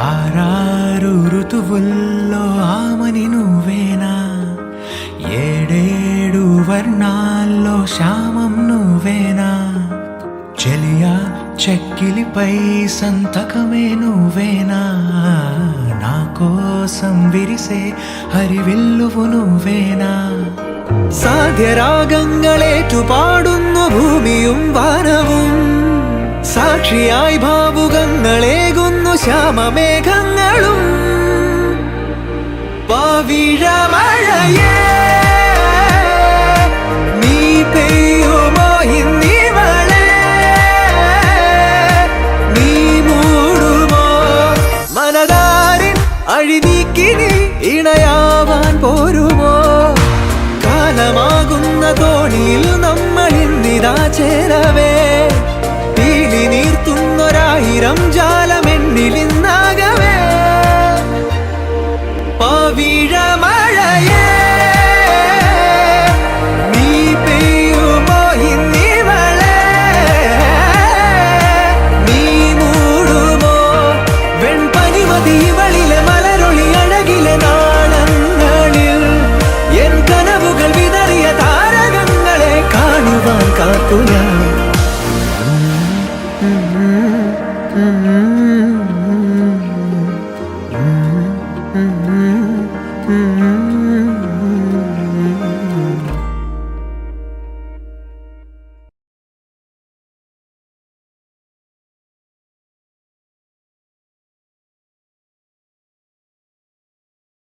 ఆరారు ఋతువుల్లో ఆమని నువ్వేనా, ఏడేడు వర్ణాల్లో శ్యామం నువ్వేనా, చెలియా చెక్కిలిపై సంతకమే నువ్వేనా, నా కోసం విరిసే ഹരിവില്ലുവു నువ్వేనా, സാധ്യരാഗങ്ങളേറ്റു പാടുന്നു ഭൂമിയും വാനവും, സാക്ഷിയായി ഭാവുകങ്ങളേകുന്നു ശ്യാമമേഘങ്ങളും, പവിഴമഴയേ നീ പെയ്യുമോ ഇന്നിവളെ, നീ മൂടുമോ മനതാരിൻ അഴിനീക്കി നീ ഇണയാവാൻ പോരുമോ, കാലമാകുന്ന തോണിയിൽ നമ്മളിന്നിതാ ചേരവേ, പീലി നീർത്തുന്നൊരായിരം ജാലമെന്നിലിന്നാകവേ, പവിഴമഴയേ നീ പെയ്യുമോ ഇന്നിവളെ, നീ മൂടുമോ വെൺപനിമതി ഇവളിലെ മലരൊളി അഴകിലെ നാളങ്ങളിൽ, എൻ കനവുകൾ വിതറിയ താരകങ്ങളെ കാണുവാൻ കാത്തു ഞാൻ.